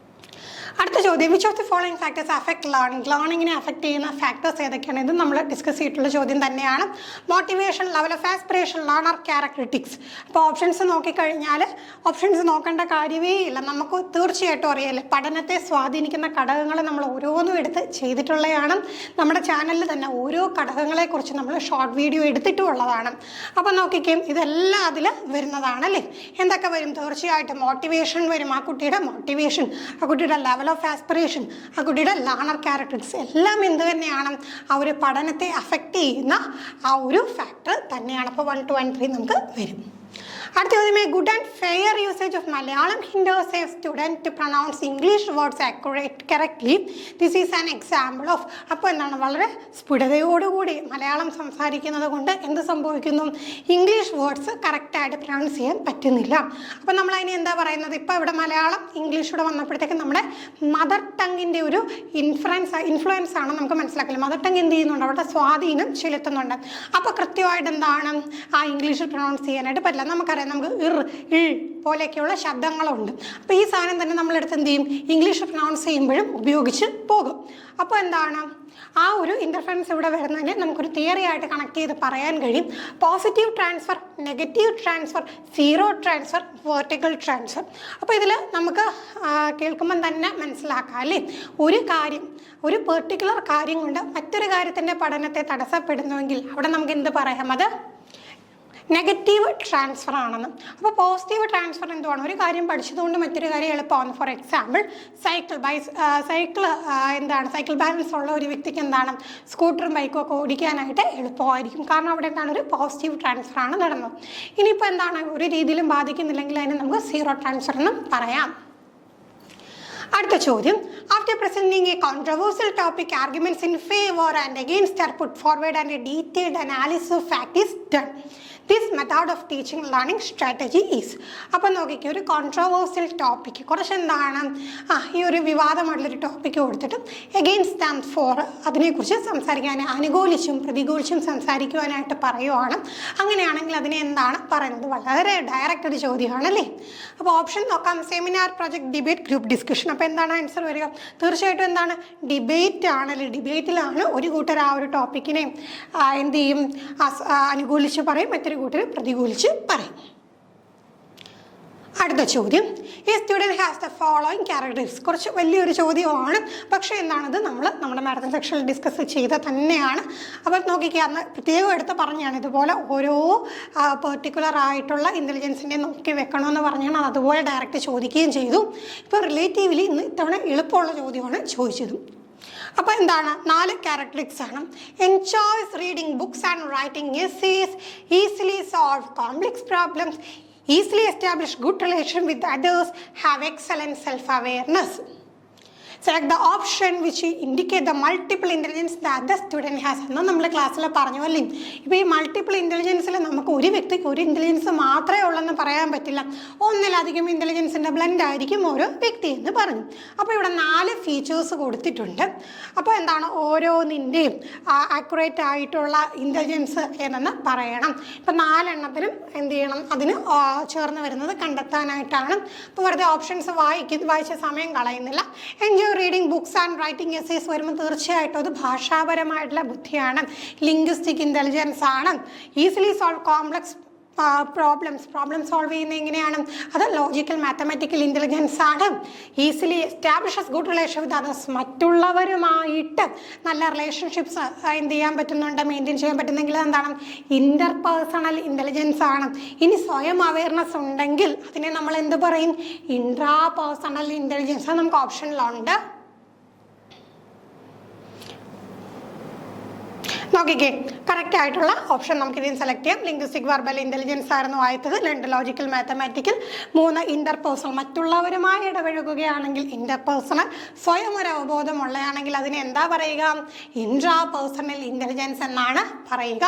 [SPEAKER 1] അടുത്ത ചോദ്യം, which of the following factors affect learning? ലേണിങ്ങിനെ അഫക്റ്റ് ചെയ്യുന്ന ഫാക്ടേഴ്സ് ഏതൊക്കെയാണ്? ഇത് നമ്മൾ ഡിസ്കസ് ചെയ്തിട്ടുള്ള ചോദ്യം തന്നെയാണ്. Motivation, level of aspiration, learner characteristics. അപ്പോൾ ഓപ്ഷൻസ് നോക്കിക്കഴിഞ്ഞാൽ ഓപ്ഷൻസ് നോക്കേണ്ട കാര്യമേ ഇല്ല, നമുക്ക് തീർച്ചയായിട്ടും അറിയാമല്ലേ. പഠനത്തെ സ്വാധീനിക്കുന്ന ഘടകങ്ങൾ നമ്മൾ ഓരോന്നും എടുത്ത് ചെയ്തിട്ടുള്ളതാണ്. നമ്മുടെ ചാനലിൽ തന്നെ ഓരോ ഘടകങ്ങളെക്കുറിച്ച് നമ്മൾ ഷോർട്ട് വീഡിയോ എടുത്തിട്ടുള്ളതാണ്. അപ്പോൾ നോക്കിക്കേം, ഇതെല്ലാം അതിൽ വരുന്നതാണല്ലേ. എന്തൊക്കെ വരും? തീർച്ചയായിട്ടും മോട്ടിവേഷൻ വരും. ആ കുട്ടിയുടെ മോട്ടിവേഷൻ, ആ കുട്ടിയുടെ ലെവൽ ഓഫ് ആസ്പിറേഷൻ, ആ കുട്ടിയുടെ ലേണർ ക്യാരക്ടറിസ്റ്റിക്സ് എല്ലാം എന്ത് തന്നെയാണ്, ആ ഒരു പഠനത്തെ അഫക്റ്റ് ചെയ്യുന്ന ആ ഒരു ഫാക്ടർ തന്നെയാണ്. അപ്പോൾ 1, 2 and 3 നമുക്ക് വരും. അടുത്ത ചോദ്യമേ good and fair usage of Malayalam hinders a student to pronounce English words correctly. This is an example of. അപ്പോൾ എന്താണ്, വളരെ സ്ഫുടതയോടുകൂടി മലയാളം സംസാരിക്കുന്നത് കൊണ്ട് എന്ത് സംഭവിക്കുന്നു, ഇംഗ്ലീഷ് വേർഡ്സ് കറക്റ്റായിട്ട് പ്രൊനൗൺസ് ചെയ്യാൻ പറ്റുന്നില്ല. അപ്പോൾ നമ്മൾ അതിന് എന്താ പറയുന്നത്, ഇപ്പോൾ ഇവിടെ മലയാളം ഇംഗ്ലീഷൂടെ വന്നപ്പോഴത്തേക്ക് നമ്മുടെ മദർ ടങ്ങിൻ്റെ ഒരു ഇൻഫ്ലുവൻസ് ആണ് നമുക്ക് മനസ്സിലാക്കില്ല. മദർ ടങ് എന്ത് ചെയ്യുന്നുണ്ട്, അവിടെ സ്വാധീനം ചെലുത്തുന്നുണ്ട്. അപ്പോൾ കൃത്യമായിട്ട് എന്താണ് ആ ഇംഗ്ലീഷിൽ പ്രൊനൗൺസ് ചെയ്യാനായിട്ട് പറ്റില്ല. നമുക്കറിയാം, നമുക്ക് പോലെയൊക്കെയുള്ള ശബ്ദങ്ങളുണ്ട്. അപ്പോൾ ഈ സാധനം തന്നെ നമ്മളെടുത്ത് എന്ത് ചെയ്യും, ഇംഗ്ലീഷ് പ്രൊനൗൺസ് ചെയ്യുമ്പോഴും ഉപയോഗിച്ച് പോകും. അപ്പോൾ എന്താണ് ആ ഒരു ഇൻ്റർഫറൻസ് ഇവിടെ വരുന്നതിന് നമുക്കൊരു തിയറി ആയിട്ട് കണക്ട് ചെയ്ത് പറയാൻ കഴിയും. Positive transfer, negative transfer, zero transfer, vertical transfer. അപ്പോൾ ഇതിൽ നമുക്ക് കേൾക്കുമ്പം തന്നെ മനസ്സിലാക്കാം അല്ലേ, ഒരു കാര്യം, ഒരു പെർട്ടിക്കുലർ കാര്യം കൊണ്ട് മറ്റൊരു കാര്യത്തിൻ്റെ പഠനത്തെ തടസ്സപ്പെടുന്നുവെങ്കിൽ അവിടെ നമുക്ക് എന്ത് പറയാം, അത് നെഗറ്റീവ് ട്രാൻസ്ഫർ ആണെന്ന്. അപ്പോൾ പോസിറ്റീവ് ട്രാൻസ്ഫർ എന്തുവാണ്, ഒരു കാര്യം പഠിച്ചതുകൊണ്ട് മറ്റൊരു കാര്യം എളുപ്പമാണ്. ഫോർ എക്സാമ്പിൾ സൈക്കിൾ എന്താണ്, സൈക്കിൾ ബാലൻസ് ഉള്ള ഒരു വ്യക്തിക്ക് എന്താണ് സ്കൂട്ടറും ബൈക്കും ഒക്കെ ഓടിക്കാനായിട്ട് എളുപ്പമായിരിക്കും. കാരണം അവിടെ എന്താണ് ഒരു പോസിറ്റീവ് ട്രാൻസ്ഫർ ആണ് നടന്നത്. ഇനിയിപ്പോൾ എന്താണ് ഒരു രീതിയിലും ബാധിക്കുന്നില്ലെങ്കിൽ അതിന് നമുക്ക് സീറോ ട്രാൻസ്ഫർ എന്നും പറയാം. അടുത്ത ചോദ്യം, after presenting A controversial topic arguments in favour and against R put forward and A detailed analysis of fact is done. This method of teaching learning strategy is. അപ്പം നോക്കിക്കോ, ഒരു കോൺട്രവേഴ്സ്യൽ ടോപ്പിക്ക് കുറച്ച് എന്താണ് ഈ ഒരു വിവാദമായിട്ടുള്ളൊരു ടോപ്പിക്ക് കൊടുത്തിട്ട് എഗെയിൻസ്റ്റ് ആൻഡ് ഫോർ അതിനെക്കുറിച്ച് സംസാരിക്കാൻ, അനുകൂലിച്ചും പ്രതികൂലിച്ചും സംസാരിക്കുവാനായിട്ട് പറയുവാണ്. അങ്ങനെയാണെങ്കിൽ അതിനെ എന്താണ് പറയുന്നത്, വളരെ ഡയറക്റ്റ് ഒരു ചോദ്യമാണല്ലേ. അപ്പോൾ ഓപ്ഷൻ നോക്കാം, seminar, project, debate, group discussion. അപ്പോൾ എന്താണ് ആൻസർ വരിക, തീർച്ചയായിട്ടും എന്താണ് ഡിബേറ്റ് ആണല്ലേ. ഡിബേറ്റിലാണ് ഒരു കൂട്ടർ ആ ഒരു ടോപ്പിക്കിനെ എന്ത് ചെയ്യും, അനുകൂലിച്ച് പറയും, മറ്റൊരു കൂട്ടർ പ്രതികൂലിച്ച് പറയും. അടുത്ത ചോദ്യം, ഈ student has the following characteristics. കുറച്ച് വലിയൊരു ചോദ്യമാണ്, പക്ഷേ എന്താണത് നമ്മൾ നമ്മുടെ മാരത്തൺ സെക്ഷനിൽ ഡിസ്കസ് ചെയ്ത തന്നെയാണ്. അപ്പോൾ നോക്കിക്കുക, അന്ന് പ്രത്യേകം എടുത്ത് പറഞ്ഞാണ് ഇതുപോലെ ഓരോ പെർട്ടിക്കുലർ ആയിട്ടുള്ള ഇൻ്റലിജൻസിൻ്റെ നോക്കി വെക്കണമെന്ന് പറഞ്ഞാണ് അതുപോലെ ഡയറക്റ്റ് ചോദിക്കുകയും ചെയ്തു. ഇപ്പോൾ റിലേറ്റീവ്ലി ഇത്തവണ എളുപ്പമുള്ള ചോദ്യമാണ് ചോദിച്ചത്. അപ്പോൾ എന്താണ് 4 ക്യാരക്ടറിസ്റ്റിക്സ് ആണ്. Enjoys reading books and writing essays, easily solve complex problems, easily establish good relation with others, have excellent self-awareness. Select the option which indicate the multiple intelligence that the student has. എന്ന് നമ്മൾ ക്ലാസ്സിൽ പറഞ്ഞു അല്ലേ. ഇപ്പോൾ ഈ മൾട്ടിപ്പിൾ ഇൻ്റലിജൻസിൽ നമുക്ക് ഒരു വ്യക്തിക്ക് ഒരു ഇൻ്റലിജൻസ് മാത്രമേ ഉള്ളെന്ന് പറയാൻ പറ്റില്ല, ഒന്നിലധികം ഇൻ്റലിജൻസിൻ്റെ ബ്ലെൻഡ് ആയിരിക്കും ഓരോ വ്യക്തി എന്ന് പറഞ്ഞു. അപ്പോൾ ഇവിടെ 4 ഫീച്ചേഴ്സ് കൊടുത്തിട്ടുണ്ട്. അപ്പോൾ എന്താണ് ഓരോന്നിൻ്റെയും ആക്യുറേറ്റ് ആയിട്ടുള്ള ഇൻ്റലിജൻസ് എന്ന് പറയണം. ഇപ്പോൾ 4 എണ്ണത്തിനും എന്ത് ചെയ്യണം, അതിന് ചേർന്ന് വരുന്നത് കണ്ടെത്താനായിട്ടാണ്. അപ്പോൾ വെറുതെ ഓപ്ഷൻസ് വായിച്ച സമയം കളയുന്നില്ല. Enjoy reading books and writing essays വരുമ്പോൾ തീർച്ചയായിട്ടും അത് ഭാഷാപരമായിട്ടുള്ള ബുദ്ധിയാണ്, ലിംഗ്വിസ്റ്റിക് ഇൻ്റലിജൻസ് ആണ്. Easily solve complex problem solve ചെയ്യുന്നത് എങ്ങനെയാണ്, അത് ലോജിക്കൽ മാത്തമാറ്റിക്കൽ ഇൻ്റലിജൻസ് ആണ്. Easily establishes good relation with others, മറ്റുള്ളവരുമായിട്ട് നല്ല റിലേഷൻഷിപ്സ് എന്ത് ചെയ്യാൻ പറ്റുന്നുണ്ട്, മെയിൻറ്റെയിൻ ചെയ്യാൻ പറ്റുന്നെങ്കിൽ എന്താണ് ഇൻ്റർപേഴ്സണൽ ഇൻ്റലിജൻസ് ആണ്. ഇനി സ്വയം അവയർനെസ് ഉണ്ടെങ്കിൽ അതിനെ നമ്മൾ എന്ത് പറയും, ഇൻട്രാപേഴ്സണൽ ഇൻ്റലിജൻസ്. അത് നമുക്ക് ഓപ്ഷനിലുണ്ട്. നോക്കിക്കേ, കറക്റ്റ് ആയിട്ടുള്ള ഓപ്ഷൻ നമുക്ക് ഇതിന് സെലക്ട് ചെയ്യാം. ലിംഗ്വിസ്റ്റിക് വെർബൽ ഇൻ്റലിജൻസ് ആയിരുന്നു ആദ്യത്തത്, 2 ലോജിക്കൽ മാത്തമാറ്റിക്കൽ, 3 ഇൻ്റർപേഴ്സണൽ. മറ്റുള്ളവരുമായി ഇടപഴകുകയാണെങ്കിൽ ഇൻ്റർപേഴ്സണൽ. സ്വയം ഒരു അവബോധമുള്ളതാണെങ്കിൽ അതിനെ എന്താ പറയുക, ഇൻട്രാപേഴ്സണൽ ഇൻ്റലിജൻസ് എന്നാണ് പറയുക.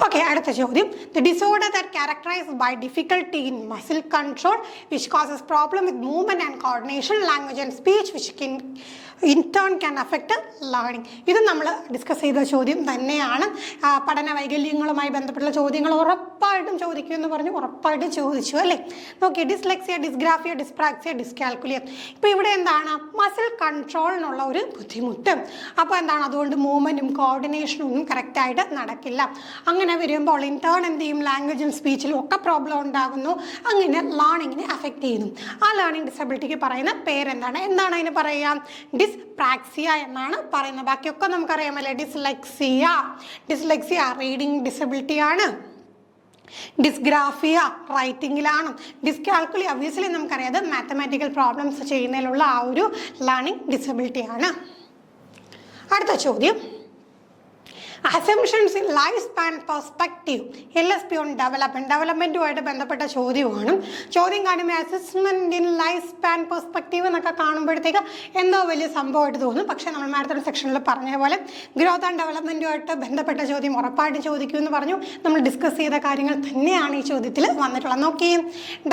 [SPEAKER 1] ഓക്കെ, അടുത്ത ചോദ്യം, the disorder that characterised by difficulty in muscle control which causes problem with movement and coordination, language and speech which in turn can affect learning. ഇത് നമ്മൾ ഡിസ്കസ് ചെയ്ത ചോദ്യം തന്നെയാണ്. പഠന വൈകല്യങ്ങളുമായി ബന്ധപ്പെട്ടുള്ള ചോദ്യങ്ങൾ ഉറപ്പായിട്ടും ചോദിക്കുമെന്ന് പറഞ്ഞു, ഉറപ്പായിട്ടും ചോദിച്ചു അല്ലേ. നോക്കി, ഡിസ്ലെക്സിയ, ഡിസ്ഗ്രാഫിയ, ഡിസ്പ്രാക്സിയ, ഡിസ്കാൽക്കുലിയ. ഇപ്പോൾ ഇവിടെ എന്താണ് മസിൽ കൺട്രോളിനുള്ള ഒരു ബുദ്ധിമുട്ട്. അപ്പോൾ എന്താണ് അതുകൊണ്ട് മൂവ്മെൻറ്റും കോർഡിനേഷനും ഒന്നും കറക്റ്റായിട്ട് നടക്കില്ല. അങ്ങനെ വരുമ്പോൾ ഇൻടേൺ എന്ത് ചെയ്യും, ലാംഗ്വേജും സ്പീച്ചിലും ഒക്കെ പ്രോബ്ലം ഉണ്ടാകുന്നു. അങ്ങനെ ലേണിങ്ങിനെ അഫക്റ്റ് ചെയ്യുന്നു. ആ ലേണിംഗ് ഡിസബിലിറ്റിക്ക് പറയുന്ന പേരെന്താണ്, എന്താണ് അതിന് പറയുക, ഡിസ്പ്രാക്സിയ എന്നാണ് പറയുന്നത്. ബാക്കിയൊക്കെ നമുക്കറിയാമല്ലേ, ഡിസ്ലെക്സിയ റീഡിങ് ഡിസബിലിറ്റി ആണ്, ഡിസ്ഗ്രാഫിയ റൈറ്റിങ്ങിലാണ്, ഡിസ്കാൽക്കുലിയ ഒബ്വിയസ്ലി നമുക്കറിയാം അത് മാത്തമാറ്റിക്കൽ പ്രോബ്ലംസ് ചെയ്യുന്നതിലുള്ള ആ ഒരു ലേണിംഗ് ഡിസബിലിറ്റി ആണ്. അടുത്ത ചോദ്യം, assumptions in life span perspective LSP on ഡെവലപ്മെൻറ്റുമായിട്ട് ബന്ധപ്പെട്ട ചോദ്യമാണ്. ചോദ്യം കാണുമ്പോൾ assessment in life span perspective എന്നൊക്കെ കാണുമ്പോഴത്തേക്ക് എന്തോ വലിയ സംഭവമായിട്ട് തോന്നും. പക്ഷേ നമ്മൾ മാരത്തോൺ സെക്ഷനിൽ പറഞ്ഞ പോലെ ഗ്രോത്ത് ആൻഡ് ഡെവലപ്മെൻറ്റുമായിട്ട് ബന്ധപ്പെട്ട ചോദ്യം ഉറപ്പായിട്ട് ചോദിക്കുമെന്ന് പറഞ്ഞു. നമ്മൾ ഡിസ്കസ് ചെയ്ത കാര്യങ്ങൾ തന്നെയാണ് ഈ ചോദ്യത്തിൽ വന്നിട്ടുള്ളത്. നോക്കി,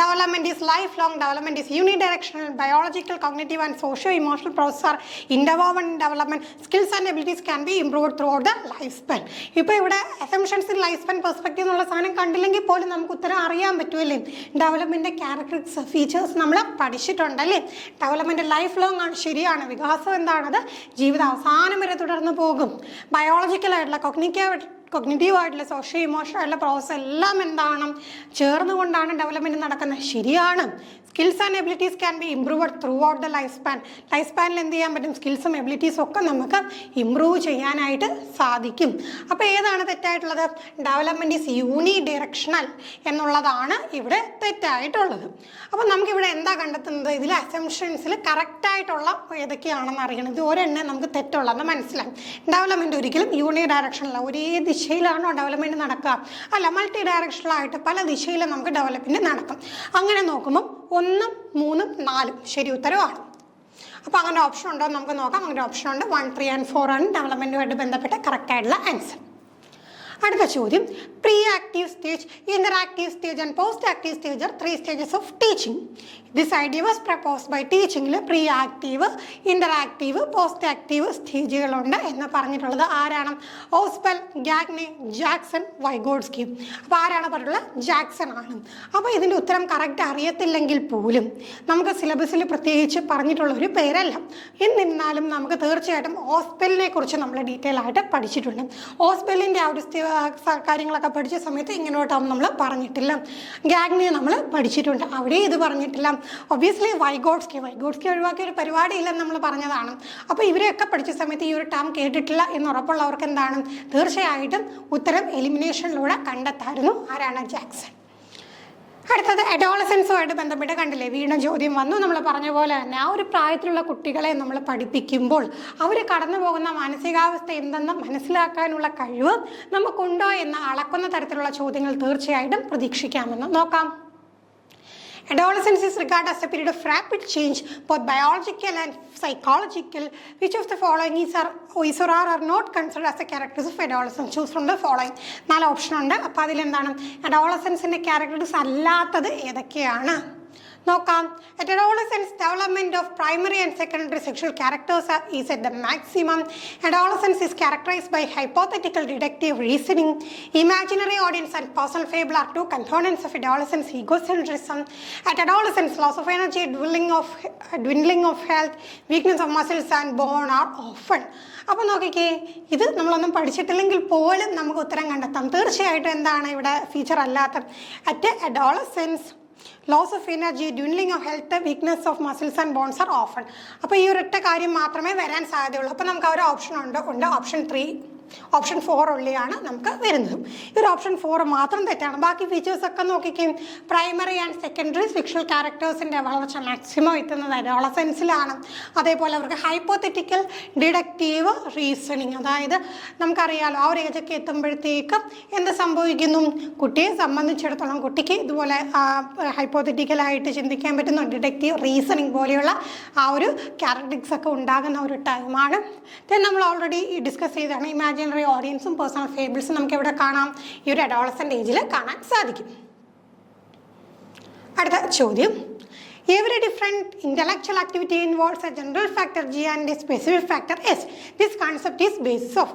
[SPEAKER 1] development is life long, development is uni directional, biological, cognitive and socio emotional process R involved in development, skills and abilities can be improved throughout the life span. ഇപ്പോൾ ഇവിടെ assumptions in life span perspective എന്നുള്ള സാധനം കണ്ടില്ലെങ്കിൽ പോലും നമുക്ക് ഉത്തരം അറിയാൻ പറ്റുമല്ലേ. ഡെവലപ്മെൻറ്റിൻ്റെ ക്യാരക്ടറിസ്റ്റിക്സ് ഫീച്ചേഴ്സ് നമ്മൾ പഠിച്ചിട്ടുണ്ടല്ലേ. ഡെവലപ്മെൻറ്റ് ലൈഫ് ലോങ് ആണ്, ശരിയാണ്. വികാസം എന്താണത്? ജീവിത അവസാനം വരെ തുടർന്ന് പോകും. ബയോളജിക്കലായിട്ടുള്ള, കോഗ്നിറ്റീവ് ആയിട്ടുള്ള, സോഷ്യോ ഇമോഷണൽ ആയിട്ടുള്ള പ്രോസസ് എല്ലാം എന്താണ്? ചേർന്നുകൊണ്ടാണ് ഡെവലപ്മെൻറ്റ് നടക്കുന്നത്, ശരിയാണ്. Skills and abilities can be improved throughout the life span. Life സ്പാനിൽ എന്ത് ചെയ്യാൻ പറ്റും? സ്കിൽസും എബിലിറ്റീസും ഒക്കെ നമുക്ക് ഇമ്പ്രൂവ് ചെയ്യാനായിട്ട് സാധിക്കും. അപ്പോൾ ഏതാണ് തെറ്റായിട്ടുള്ളത്? ഡെവലപ്മെൻറ്റ് ഈസ് യൂണി ഡയറക്ഷണൽ എന്നുള്ളതാണ് ഇവിടെ തെറ്റായിട്ടുള്ളത്. അപ്പോൾ നമുക്കിവിടെ എന്താ കണ്ടെത്തുന്നത്? ഇതിൽ അസംഷൻസിൽ കറക്റ്റായിട്ടുള്ള ഏതൊക്കെയാണെന്ന് അറിയണം. ഇത് ഒരെണ്ണം നമുക്ക് തെറ്റുള്ളതെന്ന് മനസ്സിലാവും. ഡെവലപ്മെൻറ്റ് ഒരിക്കലും യൂണി ഡയറക്ഷണൽ, ഒരേ ദിശയിലാണോ ഡെവലപ്മെൻറ്റ് നടക്കുക? അല്ല, മൾട്ടി ഡയറക്ഷണലായിട്ട് പല ദിശയിലും നമുക്ക് ഡെവലപ്മെൻറ്റ് നടക്കും. അങ്ങനെ നോക്കുമ്പോൾ 1, 3, 4 ശരി ഉത്തരവാണ്. അപ്പോൾ അങ്ങനെ ഓപ്ഷൻ ഉണ്ടോ എന്ന് നമുക്ക് നോക്കാം. അങ്ങനെ ഓപ്ഷൻ ഉണ്ട്. 1, 3 and 4 ആണ് ഡെവലപ്മെൻറ്റുമായിട്ട് ബന്ധപ്പെട്ട കറക്റ്റായിട്ടുള്ള ആൻസർ. അടുത്ത ചോദ്യം, preactive stage, interactive stage and postactive stage are 3 stages of teaching. This idea was proposed by ടീച്ചിങ്ങിൽ preactive, interactive, postactive സ്റ്റേജുകളുണ്ട് എന്ന് പറഞ്ഞിട്ടുള്ളത് ആരാണ്? Ausubel, Gagne, Jackson, Vygotsky. അപ്പോൾ ആരാണ് പറഞ്ഞിട്ടുള്ളത്? ജാക്സൺ ആണ്. അപ്പോൾ ഇതിൻ്റെ ഉത്തരം കറക്റ്റ് അറിയത്തില്ലെങ്കിൽ പോലും നമുക്ക് സിലബസിൽ പ്രത്യേകിച്ച് പറഞ്ഞിട്ടുള്ള ഒരു പേരല്ല. എന്നിരുന്നാലും നമുക്ക് തീർച്ചയായിട്ടും ഓസ്ബെലിനെ കുറിച്ച് നമ്മൾ ഡീറ്റെയിൽ ആയിട്ട് പഠിച്ചിട്ടുണ്ട്. ഓസ്ബെല്ലിൻ്റെ ആ ഒരു കാര്യങ്ങളൊക്കെ പഠിച്ച സമയത്ത് ഇങ്ങോട്ടാവും നമ്മൾ പറഞ്ഞിട്ടില്ല. ഗാഗ്നെ നമ്മൾ പഠിച്ചിട്ടുണ്ട്, അവിടെ ഇത് പറഞ്ഞിട്ടില്ല. ഒബ്വിയസ്ലി വൈഗോഡ്സ്കി ഒഴിവാക്കിയ ഒരു പരിപാടിയില്ലെന്ന് നമ്മൾ പറഞ്ഞതാണ്. അപ്പോൾ ഇവരെയൊക്കെ പഠിച്ച സമയത്ത് ഈ ഒരു ടേം കേട്ടിട്ടില്ല എന്ന് ഉറപ്പുള്ളവർക്ക് എന്താണ്? തീർച്ചയായിട്ടും ഉത്തരം എലിമിനേഷനിലൂടെ കണ്ടെത്തായിരുന്നു. ആരാണ്? ജാക്സൺ. അടുത്തത് അഡോളസൻസുമായിട്ട് ബന്ധപ്പെട്ട് കണ്ടില്ലേ, വീണ്ടും ചോദ്യം വന്നു. നമ്മൾ പറഞ്ഞ പോലെ തന്നെ ആ ഒരു പ്രായത്തിലുള്ള കുട്ടികളെ നമ്മൾ പഠിപ്പിക്കുമ്പോൾ അവർ കടന്നു പോകുന്ന മാനസികാവസ്ഥ എന്തെന്ന് മനസ്സിലാക്കാനുള്ള കഴിവ് നമുക്കുണ്ടോ എന്ന് അളക്കുന്ന തരത്തിലുള്ള ചോദ്യങ്ങൾ തീർച്ചയായിട്ടും പ്രതീക്ഷിക്കാമെന്ന് നോക്കാം. Adolescence is regarded as a period of rapid change, both biological and psychological. Which of the following is or are not considered as the characteristics of adolescence? Choose from the following. 4 option ഉണ്ട്. അപ്പോൾ അതിലെന്താണ് അഡോളസൻസിൻ്റെ ക്യാരക്ടേഴ്സ് അല്ലാത്തത് ഏതൊക്കെയാണ് നോക്കാം. At adolescence, development of primary and secondary sexual characters is at the maximum. Adolescence is characterized by hypothetical deductive reasoning. Imaginary audience and personal fable are 2 components of adolescence egocentrism. At adolescence, loss of energy, dwindling of health, weakness of muscles and bone are often. അപ്പോൾ നോക്കിക്കേ, ഇത് നമ്മളൊന്നും പഠിച്ചിട്ടില്ലെങ്കിൽ പോലും നമുക്ക് ഉത്തരം കണ്ടെത്താം. തീർച്ചയായിട്ടും എന്താണ് ഇവിടെ ഫീച്ചർ അല്ലാത്ത? At adolescence loss of energy, dwindling of health, weakness of muscles and bones are often. അപ്പോൾ ഈ ഒരൊറ്റ കാര്യം മാത്രമേ വരാൻ സാധ്യതയുള്ളൂ. അപ്പോൾ നമുക്ക് ആ ഒരു ഓപ്ഷൻ ഉണ്ട്. ഓപ്ഷൻ 3, ഓപ്ഷൻ 4 ഉള്ളിയാണ് നമുക്ക് വരുന്നത്. ഈ ഒരു ഓപ്ഷൻ 4 മാത്രം തെറ്റാണ്. ബാക്കി ഫീച്ചേഴ്സൊക്കെ നോക്കിക്കുകയും പ്രൈമറി ആൻഡ് സെക്കൻഡറി സെക്ഷൽ ക്യാരക്ടേഴ്സിൻ്റെ വളർച്ച മാക്സിമം എത്തുന്നത് അഡോളസൻസിലാണ്. അതേപോലെ അവർക്ക് ഹൈപ്പോത്തറ്റിക്കൽ ഡിഡക്റ്റീവ് റീസണിങ്, അതായത് നമുക്കറിയാലോ ആ ഒരു ഏജൊക്കെ എത്തുമ്പോഴത്തേക്കും എന്ത് സംഭവിക്കുന്നു? കുട്ടിയെ സംബന്ധിച്ചിടത്തോളം കുട്ടിക്ക് ഇതുപോലെ ഹൈപ്പോത്തറ്റിക്കലായിട്ട് ചിന്തിക്കാൻ പറ്റുന്ന ഡിഡക്റ്റീവ് റീസണിങ് പോലെയുള്ള ആ ഒരു ക്യാരക്ടറിസ്റ്റിക്സ് ഒക്കെ ഉണ്ടാകുന്ന ഒരു ടൈമാണ്. നമ്മൾ ഓൾറെഡി ഡിസ്കസ് ചെയ്തതാണ്. ഇമാജിനറി ഓഡിയൻസും പേഴ്സണൽ ഫേബിൾസും നമുക്ക് എവിടെ കാണാം? ഈ ഒരു അഡോളസൻ്റ് ഏജിൽ കാണാൻ സാധിക്കും. അടുത്ത ചോദ്യം, every different intellectual activity involves a general factor G and a specific factor S. This concept is basis of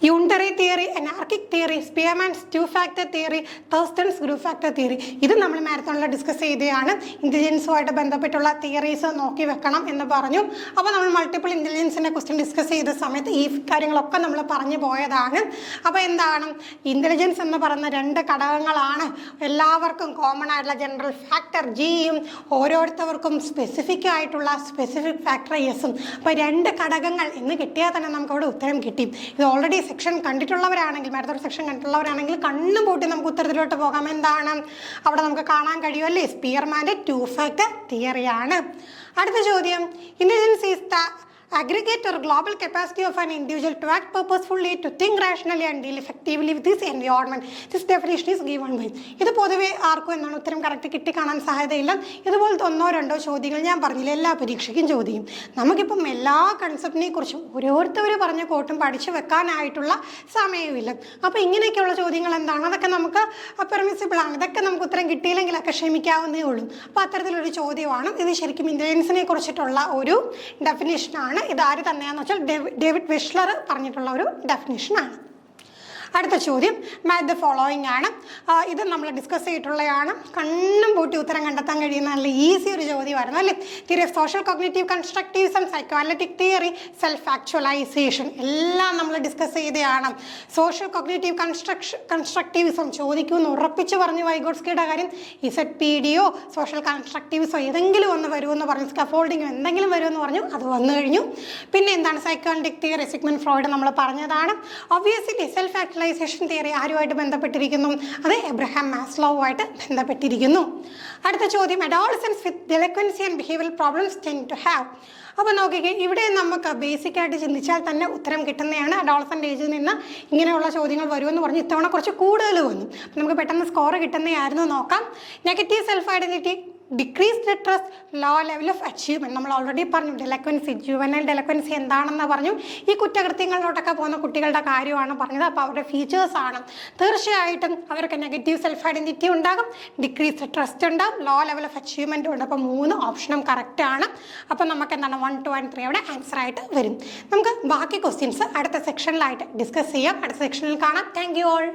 [SPEAKER 1] unitary theory, anarchic theory, Spearman's 2-factor theory, Thurstone's group factor theory. ഇത് നമ്മൾ മാരത്തോണിൽ ഡിസ്കസ് ചെയ്തതാണ്. ഇൻ്റലിജൻസുമായിട്ട് ബന്ധപ്പെട്ടുള്ള തിയറീസ് നോക്കി വെക്കണം എന്ന് പറഞ്ഞു. അപ്പോൾ നമ്മൾ മൾട്ടിപ്പിൾ ഇൻ്റലിജൻസിൻ്റെ ക്വസ്റ്റ്യൻ ഡിസ്കസ് ചെയ്ത സമയത്ത് ഈ കാര്യങ്ങളൊക്കെ നമ്മൾ പറഞ്ഞു പോയതാണ്. അപ്പോൾ എന്താണ് ഇൻ്റലിജൻസ് എന്ന് പറയുന്ന 2 ഘടകങ്ങളാണ്. എല്ലാവർക്കും കോമൺ ആയിട്ടുള്ള ജനറൽ ഫാക്ടർ ജിയും ഓരോരുത്തർക്കും സ്പെസിഫിക് ആയിട്ടുള്ള സ്പെസിഫിക് ഫാക്ടർ എസും. അപ്പോൾ 2 ഘടകങ്ങൾ എന്ന് കിട്ടിയാൽ തന്നെ നമുക്കവിടെ ഉത്തരം കിട്ടി. ഇത് ഓൾറെഡി സെക്ഷൻ കണ്ടിട്ടുള്ളവരാണെങ്കിൽ, മാരത്തോൺ സെക്ഷൻ കണ്ടിട്ടുള്ളവരാണെങ്കിൽ കണ്ണും പൂട്ടി നമുക്ക് ഉത്തരത്തിലോട്ട് പോകാം. എന്താണ് അവിടെ നമുക്ക് കാണാൻ കഴിയുമല്ലേ? സ്പിയർമാൻ്റെ 2-factor തിയറിയാണ്. അടുത്ത ചോദ്യം, intelligence is the aggregate or global capacity of an individual to act purposefully, to think rationally and deal effectively with this environment. This definition is given by. ഇത് പൊതുവെ ആർക്കും എന്നാണ് ഉത്തരം കറക്റ്റ് കിട്ടി കാണാൻ സാധ്യതയില്ല. ഇതുപോലത്തെ 1-2 ചോദ്യങ്ങൾ ഞാൻ പറഞ്ഞില്ല എല്ലാ പരീക്ഷയ്ക്കും ചോദിക്കും. നമുക്കിപ്പം എല്ലാ കൺസെപ്റ്റിനെ കുറിച്ചും ഓരോരുത്തർ പറഞ്ഞ കോട്ടും പഠിച്ചു വെക്കാനായിട്ടുള്ള സമയമില്ല. അപ്പോൾ ഇങ്ങനെയൊക്കെയുള്ള ചോദ്യങ്ങൾ എന്താണ്, അതൊക്കെ നമുക്ക് പെർമിസിബിൾ ആണ്. ഇതൊക്കെ നമുക്ക് ഉത്തരം കിട്ടിയില്ലെങ്കിലൊക്കെ ക്ഷമിക്കാവുന്നേ ഉള്ളൂ. അപ്പോൾ അത്തരത്തിലൊരു ചോദ്യമാണ് ഇത്. ശരിക്കും ഇൻ്റലിജൻസിനെ കുറിച്ചിട്ടുള്ള ഒരു ഡെഫിനേഷനാണ്. ഇത് ആര് തന്നെയാണെന്ന് വെച്ചാൽ ഡേവിഡ് വെഷ്ലർ പറഞ്ഞിട്ടുള്ള ഒരു ഡെഫിനേഷനാണ്. അടുത്ത ചോദ്യം മാച്ച് ദ ഫോളോയിങ് ആണ്. ഇത് നമ്മൾ ഡിസ്കസ് ചെയ്തിട്ടുള്ളതാണ്. കണ്ണും പൂട്ടി ഉത്തരം കണ്ടെത്താൻ കഴിയുന്ന നല്ല ഈസി ഒരു ചോദ്യമായിരുന്നു അല്ലേ. Theory of social cognitive constructivism, psycho analytic theory, self actualisation എല്ലാം നമ്മൾ ഡിസ്കസ് ചെയ്തതാണ്. സോഷ്യൽ കോഗ്നിറ്റീവ് കൺസ്ട്രക്റ്റിവിസം ചോദിക്കുമെന്ന് ഉറപ്പിച്ച് പറഞ്ഞു വൈഗോട്സ്കിയുടെ കാര്യം. ഇസഡ്പിഡിയോ സോഷ്യൽ കൺസ്ട്രക്റ്റിവിസോ ഏതെങ്കിലും ഒന്ന് വരുമെന്ന് പറഞ്ഞു, സ്കഫോൾഡിങ്ങോ എന്തെങ്കിലും വരുമെന്ന് പറഞ്ഞു, അത് വന്നു കഴിഞ്ഞു. പിന്നെ എന്താണ് psycho analytic theory, Sigmund Freud നമ്മൾ പറഞ്ഞതാണ്. ഒബ്വിയസ്ലി സെൽഫ് ആക്ച്വലൈസേഷൻ തിയറി ആരുമായിട്ട് ബന്ധപ്പെട്ടിരിക്കുന്നു? അത് എബ്രഹാം മാസ്ലോവുമായിട്ട് ബന്ധപ്പെട്ടിരിക്കുന്നു. അടുത്ത ചോദ്യം adolescence with delinquency and behavioural problems tend to have. അപ്പോൾ നോക്കിക്കേ, ഇവിടെ നമുക്ക് ബേസിക്കായിട്ട് ചിന്തിച്ചാൽ തന്നെ ഉത്തരം കിട്ടുന്നതാണ്. അഡോളസൻ്റ് ഏജിൽ നിന്ന് ഇങ്ങനെയുള്ള ചോദ്യങ്ങൾ വരുമെന്ന് പറഞ്ഞ് ഇത്തവണ കുറച്ച് കൂടുതൽ വന്നു. അപ്പം നമുക്ക് പെട്ടെന്ന് സ്കോർ കിട്ടുന്നതായിരുന്നു. നോക്കാം. Negative self identity, decreased trust, low level of achievement. നമ്മൾ ഓൾറെഡി പറഞ്ഞു ഡെലക്വൻസി, ജുവനൽ ഡെലക്വൻസി എന്താണെന്ന് പറഞ്ഞു. ഈ കുറ്റകൃത്യങ്ങളിലോട്ടൊക്കെ പോകുന്ന കുട്ടികളുടെ കാര്യമാണ് പറഞ്ഞത്. അപ്പോൾ അവരുടെ ഫീച്ചേഴ്സാണ്. തീർച്ചയായിട്ടും അവർക്ക് നെഗറ്റീവ് സെൽഫ് ഐഡൻറ്റിറ്റി ഉണ്ടാകും, ഡിക്രീസ്ഡ് ട്രസ്റ്റ് ഉണ്ടാകും, ലോ ലെവൽ ഓഫ് അച്ചീവ്മെൻറ്റും ഉണ്ട്. അപ്പോൾ 3 ഓപ്ഷനും കറക്റ്റാണ്. അപ്പോൾ നമുക്ക് എന്താണ് 1, 2 and 3 അവിടെ ആൻസർ ആയിട്ട് വരും. നമുക്ക് ബാക്കി ക്വസ്റ്റ്യൻസ് അടുത്ത സെക്ഷനിലായിട്ട് ഡിസ്കസ് ചെയ്യാം. അടുത്ത സെക്ഷനിൽ കാണാം. Thank you all.